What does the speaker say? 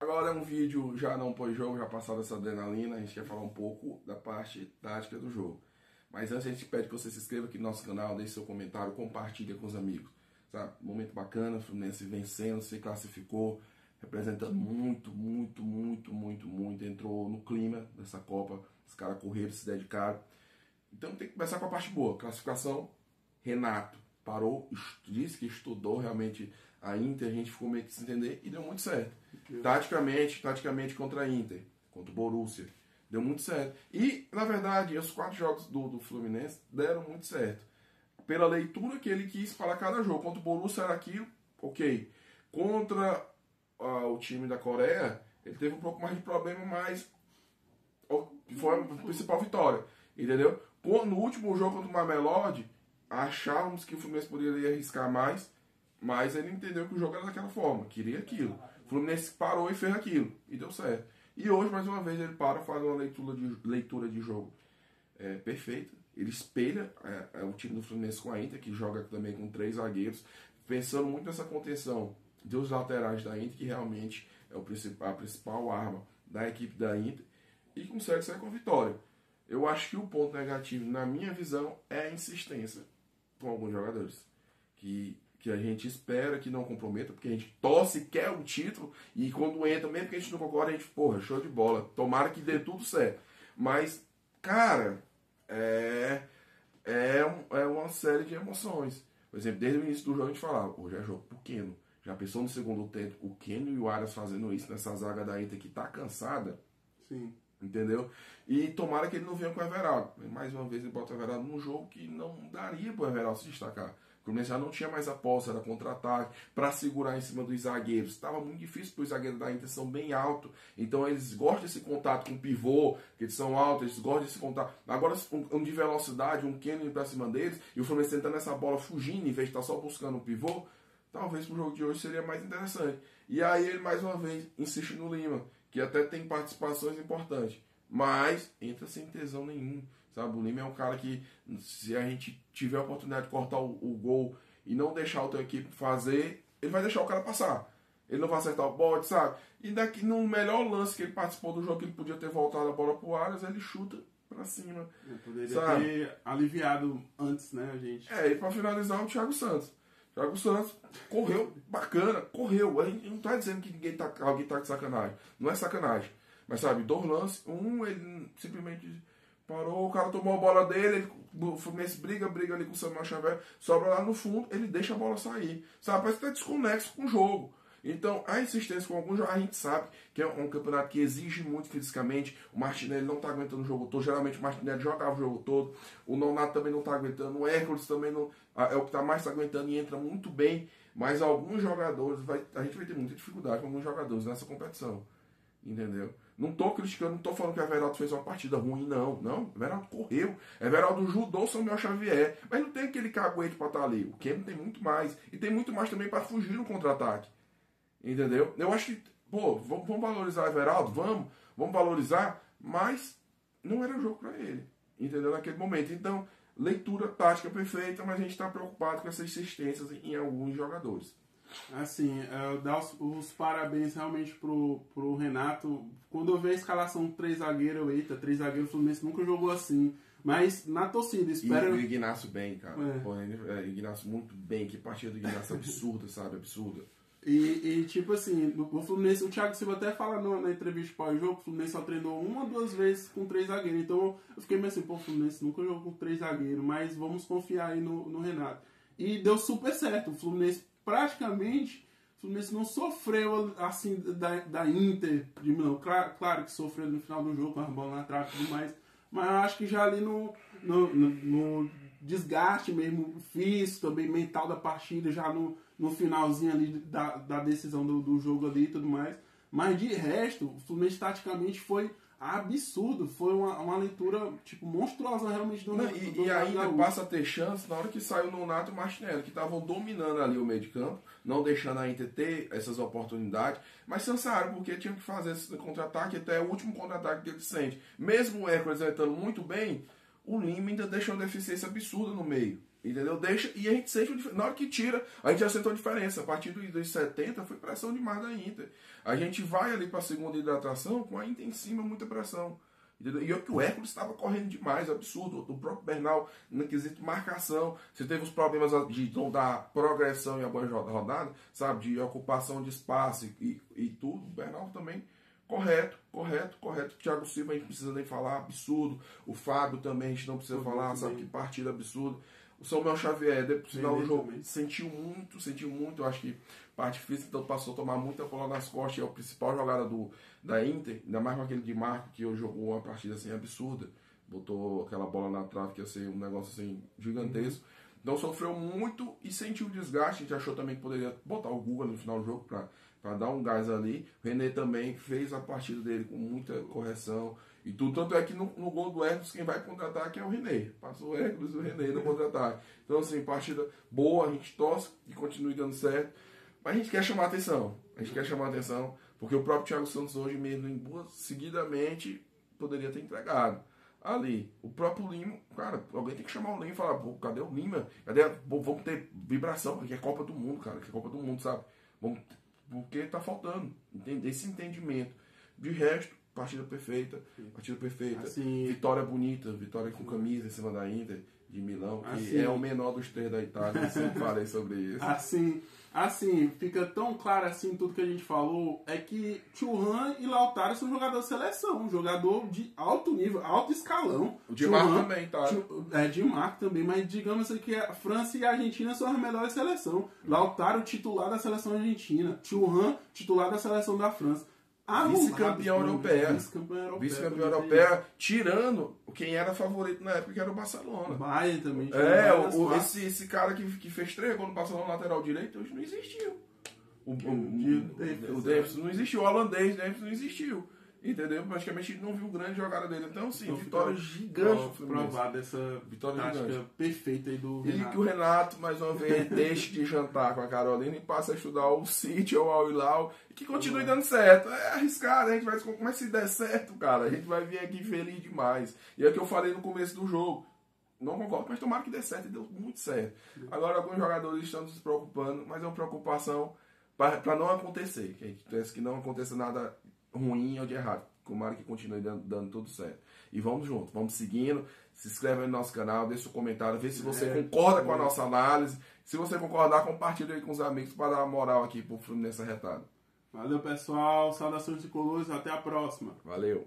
Agora é um vídeo já não pós-jogo, já passado essa adrenalina, a gente quer falar um pouco da parte tática do jogo. Mas antes a gente pede que você se inscreva aqui no nosso canal, deixe seu comentário, compartilhe com os amigos. Sabe? Momento bacana, o Fluminense vencendo, se classificou, representando muito, entrou no clima dessa Copa, os caras correram, se dedicaram. Então tem que começar com a parte boa, classificação, Renato parou, disse que estudou realmente a Inter, a gente ficou meio que se entender e deu muito certo. Taticamente contra a Inter, contra o Borussia, deu muito certo. E, na verdade, os 4 jogos do Fluminense deram muito certo. Pela leitura que ele quis para cada jogo. Contra o Borussia era aquilo, ok. Contra o time da Coreia, ele teve um pouco mais de problema, mas foi a principal vitória. Entendeu? No último jogo contra o Mamelodi, achávamos que o Fluminense poderia arriscar mais, mas ele entendeu que o jogo era daquela forma, queria aquilo. O Fluminense parou e fez aquilo, e deu certo. E hoje, mais uma vez, ele faz uma leitura de jogo perfeita. Ele espelha o time do Fluminense com a Inter, que joga também com 3 zagueiros, pensando muito nessa contenção dos laterais da Inter, que realmente é a principal arma da equipe da Inter, e consegue sair com a vitória. Eu acho que o ponto negativo, na minha visão, é a insistência com alguns jogadores. Que a gente espera que não comprometa, porque a gente torce, quer o título, e quando entra, mesmo que a gente não concorda, a gente, porra, show de bola, tomara que dê tudo certo. Mas, cara, é uma série de emoções. Por exemplo, desde o início do jogo a gente falava, hoje é jogo pro Keno. Já pensou no segundo tempo, o Keno e o Arias fazendo isso nessa zaga da Inter que tá cansada? Sim. Entendeu? E tomara que ele não venha com o Everaldo. Mais uma vez ele bota o Everaldo num jogo que não daria para o Everaldo se destacar. O Fluminense já não tinha mais a posse, era contra-ataque, para segurar em cima dos zagueiros. Estava muito difícil, porque os zagueiros da Inter são bem altos. Então eles gostam desse contato com o pivô, que eles são altos, eles gostam desse contato. Agora, um de velocidade, um Kenny para cima deles, e o Fluminense tentando essa bola fugindo, em vez de estar só buscando o pivô, talvez pro jogo de hoje seria mais interessante. E aí ele mais uma vez insiste no Lima, que até tem participações importantes, mas entra sem tesão nenhum, sabe? O Lima é um cara que, se a gente tiver a oportunidade de cortar o gol e não deixar a outra equipe fazer, ele vai deixar o cara passar. Ele não vai acertar o bote, sabe? E daqui, no melhor lance que ele participou do jogo, que ele podia ter voltado a bola pro Arias, ele chuta pra cima. Poderia sabe? ter aliviado antes, né, a gente? E pra finalizar, o Thiago Santos. Thiago Santos correu bacana, correu. A gente não tá dizendo que alguém tá de sacanagem. Não é sacanagem. Mas sabe, 2 lances, ele simplesmente parou, o cara tomou a bola dele, o Fluminense briga ali com o Samuel Xavier, sobra lá no fundo, ele deixa a bola sair. Sabe, parece que tá desconexo com o jogo. Então, a insistência com alguns jogos, a gente sabe que é um campeonato que exige muito fisicamente. O Martinelli não está aguentando o jogo todo. Geralmente o Martinelli jogava o jogo todo. O Nonato também não está aguentando. O Hércules também não é o que está mais aguentando e entra muito bem. Mas alguns jogadores, a gente vai ter muita dificuldade com alguns jogadores nessa competição. Entendeu? Não estou criticando, não estou falando que o Everaldo fez uma partida ruim, não. Não, o Everaldo correu. O Everaldo ajudou o Samuel Xavier. Mas não tem aquele caguete para estar ali. O Keno tem muito mais. E tem muito mais também para fugir no contra-ataque. Entendeu? Eu acho que, vamos valorizar o Everaldo, vamos valorizar, mas não era jogo para ele, entendeu? Naquele momento. Então, leitura tática perfeita, mas a gente está preocupado com essas insistências em alguns jogadores. Assim, dar os parabéns realmente pro Renato. Quando eu vi a escalação 3 zagueiros, 3 zagueiros, o Fluminense nunca jogou assim. Mas na torcida, espera. E o Ignacio bem, cara. O Ignacio muito bem. Que partida do Ignacio absurda, sabe? Absurda. E tipo assim, o Fluminense, o Thiago Silva até fala na entrevista pós-jogo que o Fluminense só treinou 1 ou 2 vezes com 3 zagueiros. Então eu fiquei meio assim, o Fluminense nunca jogou com 3 zagueiros, mas vamos confiar aí no Renato. E deu super certo. O Fluminense praticamente, o Fluminense não sofreu assim da Inter de Milão. Claro que sofreu no final do jogo com a bola na trave e tudo mais, mas eu acho que já ali no desgaste mesmo físico, também mental da partida, já no finalzinho ali da decisão do jogo ali e tudo mais. Mas de resto, o Fluminense taticamente foi absurdo, foi uma leitura tipo monstruosa realmente do E ainda passa a ter chance na hora que saiu o Nonato e o Martinelli, que estavam dominando ali o meio de campo, não deixando a Inter ter essas oportunidades, mas cansaram porque tinham que fazer esse contra-ataque, até o último contra-ataque que ele sente. Mesmo o Hércules entrando muito bem, o Lima ainda deixou uma deficiência absurda no meio. Entendeu? Deixa, e a gente sente, na hora que tira, a gente já sentou a diferença. A partir dos 70 foi pressão demais da Inter. A gente vai ali para a segunda hidratação com a Inter em cima, muita pressão. Entendeu? E o Hércules estava correndo demais, absurdo. O próprio Bernal, no quesito marcação, você teve os problemas de não dar progressão em algumas rodadas, sabe? De ocupação de espaço e tudo. O Bernal também, correto. O Thiago Silva a gente não precisa nem falar, absurdo. O Fábio também a gente não precisa falar, sabe? Que partida absurda. O Samuel Xavier, depois do final do jogo, sentiu muito. Eu acho que parte física, então passou a tomar muita bola nas costas. É o principal jogada da Inter, ainda mais com aquele de Marco, que hoje jogou uma partida assim absurda. Botou aquela bola na trave, que ia ser um negócio assim gigantesco. Então sofreu muito e sentiu o desgaste. A gente achou também que poderia botar o Guga no final do jogo para dar um gás ali. O René também fez a partida dele com muita correção. E tudo, tanto é que no gol do Hércules, quem vai contra-ataque é o René. Passou o Hércules e o René no contra-ataque. Então, assim, partida boa, a gente torce e continue dando certo. Mas a gente quer chamar atenção. Porque o próprio Thiago Santos hoje, mesmo em duas, seguidamente, poderia ter entregado. Ali, o próprio Lima, cara, alguém tem que chamar o Lima e falar, pô, cadê o Lima? Vamos ter vibração, porque é Copa do Mundo, cara, que é Copa do Mundo, sabe? Porque tá faltando, esse entendimento. De resto, partida perfeita. Assim, vitória bonita, vitória com camisa em cima da Inter de Milão, que assim, é o menor dos 3 da Itália, eu sempre falei sobre isso. Assim, fica tão claro assim tudo que a gente falou, é que Thuram e Lautaro são jogadores de seleção, um jogador de alto nível, alto escalão. O Di Marco também, tá? Di Marco também, mas digamos assim que a França e a Argentina são as melhores seleções. Lautaro, titular da seleção argentina. Thuram, titular da seleção da França. Vice-campeão europeia. Vice-campeão europeia, tirando quem era favorito na época, que era o Barcelona. Bayern também. Esse cara que fez 3 gols no Barcelona lateral direito, hoje não existiu. O Davis não existiu. O holandês Davis não existiu. Entendeu? Praticamente não viu grande jogada dele. Então, sim, vitória gigante. Provada essa vitória tática perfeita aí do Renato. E que o Renato, mais uma vez, deixe de jantar com a Carolina e passe a estudar o City ou o Al Hilal e que continue dando certo. É arriscado, a gente vai... Mas se der certo, cara, a gente vai vir aqui feliz demais. E é o que eu falei no começo do jogo. Não concordo, mas tomara que dê certo e deu muito certo. Agora, alguns jogadores estão se preocupando, mas é uma preocupação para não acontecer. Que não aconteça nada ruim ou de errado. Tomara que continue dando tudo certo. E vamos junto, vamos seguindo. Se inscreve no nosso canal, deixa um comentário, vê se você concorda com a nossa análise. Se você concordar, compartilha aí com os amigos para dar uma moral aqui pro Fluminense arretado. Valeu, pessoal. Saudações tricolores. Até a próxima. Valeu.